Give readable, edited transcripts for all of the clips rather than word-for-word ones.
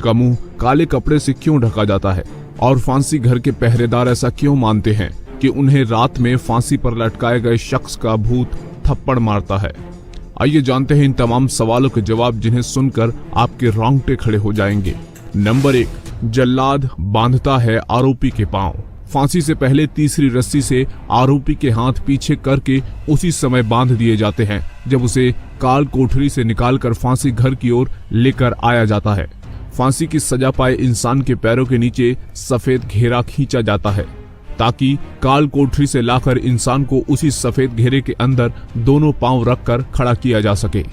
का मुंह काले कपड़े से क्यों ढका जाता है और फांसी घर के पहरेदार ऐसा क्यों मानते हैं कि उन्हें रात में फांसी पर लटकाए गए शख्स का भूत थप्पड़ मारता है। आइए जानते हैं इन तमाम सवालों के जवाब जिन्हें सुनकर आपके रोंगटे खड़े हो जाएंगे। नंबर 1, जल्लाद बांधता है आरोपी के पांव। फांसी से पहले तीसरी रस्सी से आरोपी के हाथ पीछे करके उसी समय बांध दिए जाते हैं जब उसे काल कोठरी से निकालकर फांसी घर की ओर लेकर आया जाता है। फांसी की सजा पाए इंसान के पैरों के नीचे सफेद घेरा खींचा जाता है ताकि काल कोठरी से लाकर इंसान को उसी सफेद घेरे के अंदर दोनों पांव रखकर खड़ा किया जा सके।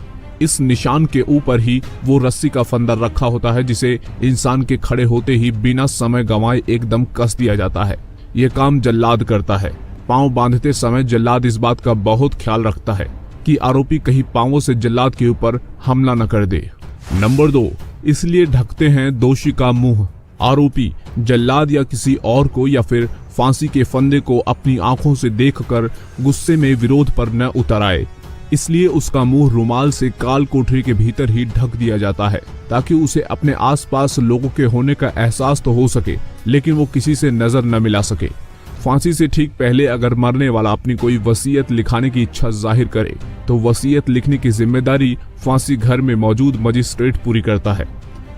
इस निशान के ऊपर ही वो रस्सी का फंदा रखा होता है जिसे इंसान के खड़े होते ही बिना समय गंवाए एकदम कस दिया जाता है। ये काम जल्लाद करता है। पांव बांधते समय जल्लाद इस बात का बहुत ख्याल रखता है कि आरोपी कहीं पांवों से जल्लाद के ऊपर हमला न कर दे। नंबर 2, इसलिए ढकते हैं दोषी का मुंह। आरोपी जल्लाद या किसी और को या फिर फांसी के फंदे को अपनी आंखों से देखकर गुस्से में विरोध पर न उतर आए, इसलिए उसका मुंह रुमाल से काल कोठरी के भीतर ही ढक दिया जाता है ताकि उसे अपने आसपास लोगों के होने का एहसास तो हो सके लेकिन वो किसी से नजर न मिला सके। फांसी से ठीक पहले अगर मरने वाला अपनी कोई वसीयत लिखाने की इच्छा जाहिर करे तो वसीयत लिखने की जिम्मेदारी फांसी घर में मौजूद मजिस्ट्रेट पूरी करता है।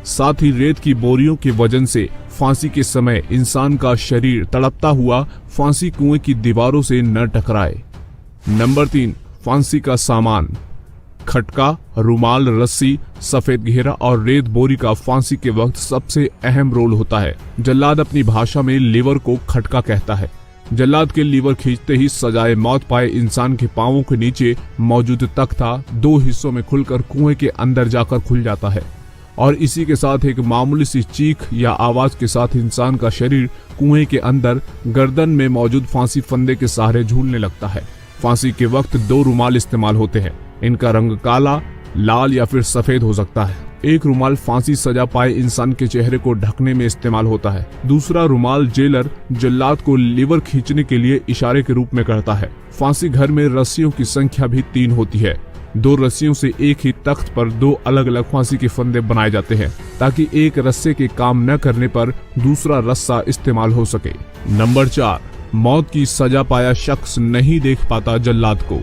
साथ ही रेत की बोरियों के वजन से फांसी के समय इंसान का शरीर तड़पता हुआ फांसी कुएं की दीवारों से न टकराए। नंबर 3, फांसी का सामान। खटका, रुमाल, रस्सी, सफेद घेरा और रेत बोरी का फांसी के वक्त सबसे अहम रोल होता है। जल्लाद अपनी भाषा में लीवर को खटका कहता है। जल्लाद के लीवर खींचते ही सजाए मौत पाए इंसान के पांवों के नीचे मौजूद तख्ता 2 हिस्सों में खुलकर कुएं के अंदर जाकर खुल जाता है और इसी के साथ एक मामूली सी चीख या आवाज के साथ इंसान का शरीर कुएं के अंदर गर्दन में मौजूद फांसी फंदे के सहारे झूलने लगता है। फांसी के वक्त 2 रुमाल इस्तेमाल होते हैं। इनका रंग काला, लाल या फिर सफेद हो सकता है। एक रुमाल फांसी सजा पाए इंसान के चेहरे को ढकने में इस्तेमाल होता है। दूसरा रुमाल जेलर जल्लाद को लीवर खींचने के लिए इशारे के रूप में करता है। फांसी घर में रस्सियों की संख्या भी 3 होती है। 2 रस्सियों से एक ही तख्त पर 2 अलग अलग फांसी के फंदे बनाए जाते हैं ताकि एक रस्से के काम न करने पर दूसरा रस्सा इस्तेमाल हो सके। नंबर 4, मौत की सजा पाया शख्स नहीं देख पाता जल्लाद को।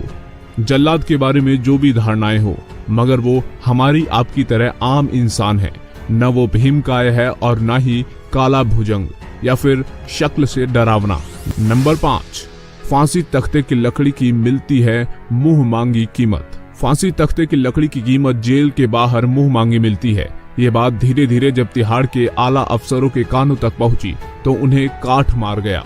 जल्लाद के बारे में जो भी धारणाएं हो मगर वो हमारी आपकी तरह आम इंसान है। न वो भीमकाय है और न ही काला भुजंग या फिर शक्ल से डरावना। नंबर 5, फांसी तख्ते की लकड़ी की मिलती है मुंह मांगी कीमत। फांसी तख्ते की लकड़ी की कीमत जेल के बाहर मुंह मांगी मिलती है। ये बात धीरे धीरे जब तिहाड़ के आला अफसरों के कानों तक पहुंची तो उन्हें काठ मार गया।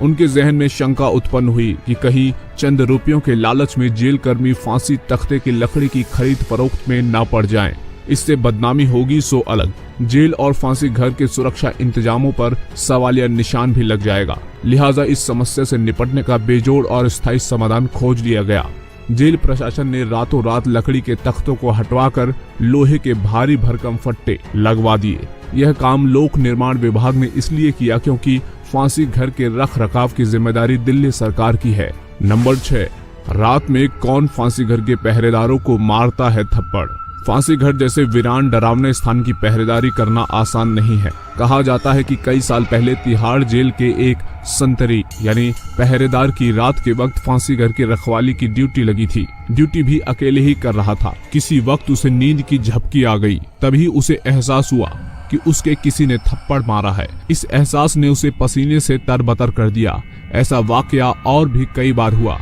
उनके जहन में शंका उत्पन्न हुई कि कहीं चंद रुपयों के लालच में जेल कर्मी फांसी तख्ते की लकड़ी की खरीद फरोख्त में ना पड़ जाएं। इससे बदनामी होगी सो अलग, जेल और फांसी घर के सुरक्षा इंतजामों पर सवालिया निशान भी लग जाएगा। लिहाजा इस समस्या से निपटने का बेजोड़ और स्थायी समाधान खोज लिया गया। जेल प्रशासन ने रातों रात लकड़ी के तख्तों को हटवाकर लोहे के भारी भरकम फट्टे लगवा दिए। यह काम लोक निर्माण विभाग ने इसलिए किया क्योंकि फांसी घर के रख रखाव की जिम्मेदारी दिल्ली सरकार की है। नंबर 6, रात में कौन फांसी घर के पहरेदारों को मारता है थप्पड़। फांसी घर जैसे वीरान डरावने स्थान की पहरेदारी करना आसान नहीं है। कहा जाता है कि कई साल पहले तिहाड़ जेल के एक संतरी यानी पहरेदार की रात के वक्त फांसी घर की रखवाली की ड्यूटी लगी थी। ड्यूटी भी अकेले ही कर रहा था। किसी वक्त उसे नींद की झपकी आ गई। तभी उसे एहसास हुआ कि उसके किसी ने थप्पड़ मारा है। इस एहसास ने उसे पसीने से तरबतर कर दिया। ऐसा वाकया और भी कई बार हुआ।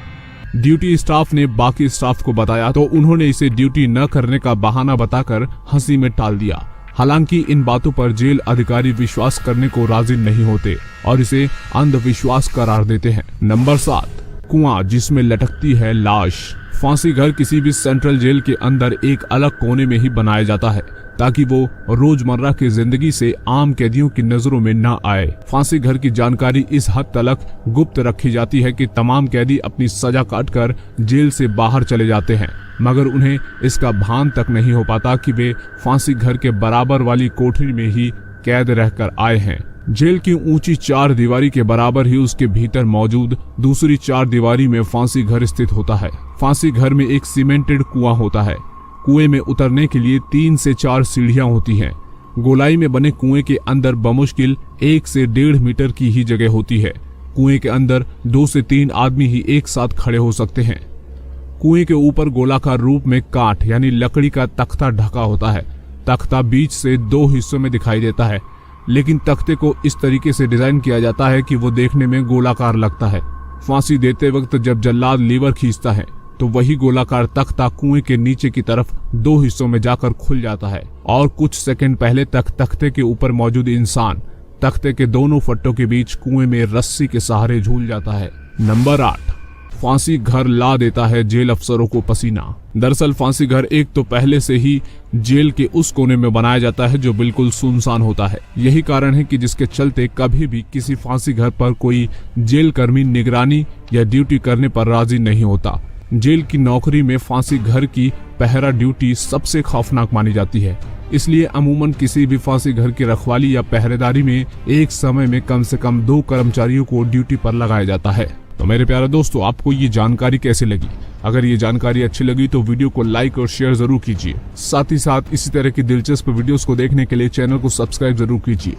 ड्यूटी स्टाफ ने बाकी स्टाफ को बताया तो उन्होंने इसे ड्यूटी न करने का बहाना बताकर हंसी में टाल दिया। हालांकि इन बातों पर जेल अधिकारी विश्वास करने को राजी नहीं होते और इसे अंधविश्वास करार देते हैं। नंबर 7, कुआं जिसमें लटकती है लाश। फांसी घर किसी भी सेंट्रल जेल के अंदर एक अलग कोने में ही बनाया जाता है ताकि वो रोजमर्रा की जिंदगी से आम कैदियों की नजरों में न आए। फांसी घर की जानकारी इस हद तक गुप्त रखी जाती है कि तमाम कैदी अपनी सजा काटकर जेल से बाहर चले जाते हैं मगर उन्हें इसका भान तक नहीं हो पाता कि वे फांसी घर के बराबर वाली कोठरी में ही कैद रहकर आए हैं। जेल की ऊंची 4 दीवारी के बराबर ही उसके भीतर मौजूद दूसरी 4 दीवारी में फांसी घर स्थित होता है। फांसी घर में एक सीमेंटेड कुआं होता है। कुएं में उतरने के लिए 3 से 4 सीढ़ियां होती हैं। गोलाई में बने कुएं के अंदर बमुश्किल 1 से 1.5 मीटर की ही जगह होती है। कुएं के अंदर 2 से 3 आदमी ही एक साथ खड़े हो सकते हैं। कुएं के ऊपर गोलाकार रूप में काठ यानी लकड़ी का तख्ता ढका होता है। तख्ता बीच से 2 हिस्सों में दिखाई देता है, लेकिन तख्ते को इस तरीके से डिजाइन किया जाता है कि वो देखने में गोलाकार लगता है। फांसी देते वक्त जब जल्लाद लीवर खींचता है तो वही गोलाकार तख्ता कुएं के नीचे की तरफ 2 हिस्सों में जाकर खुल जाता है और कुछ सेकंड पहले तक तख्ते के ऊपर मौजूद इंसान तख्ते के दोनों फट्टों के बीच कुएं में रस्सी के सहारे झूल जाता है। नंबर 8, फांसी घर ला देता है जेल अफसरों को पसीना। दरअसल फांसी घर एक तो पहले से ही जेल के उस कोने में बनाया जाता है जो बिल्कुल सुनसान होता है। यही कारण है कि जिसके चलते कभी भी किसी फांसी घर पर कोई जेल कर्मी निगरानी या ड्यूटी करने पर राजी नहीं होता। जेल की नौकरी में फांसी घर की पहरा ड्यूटी सबसे खौफनाक मानी जाती है। इसलिए अमूमन किसी भी फांसी घर की रखवाली या पहरेदारी में एक समय में कम से कम 2 कर्मचारियों को ड्यूटी पर लगाया जाता है। तो मेरे प्यारे दोस्तों, आपको ये जानकारी कैसी लगी? अगर ये जानकारी अच्छी लगी तो वीडियो को लाइक और शेयर जरूर कीजिए। साथ ही साथ इसी तरह की दिलचस्प वीडियोस को देखने के लिए चैनल को सब्सक्राइब जरूर कीजिए।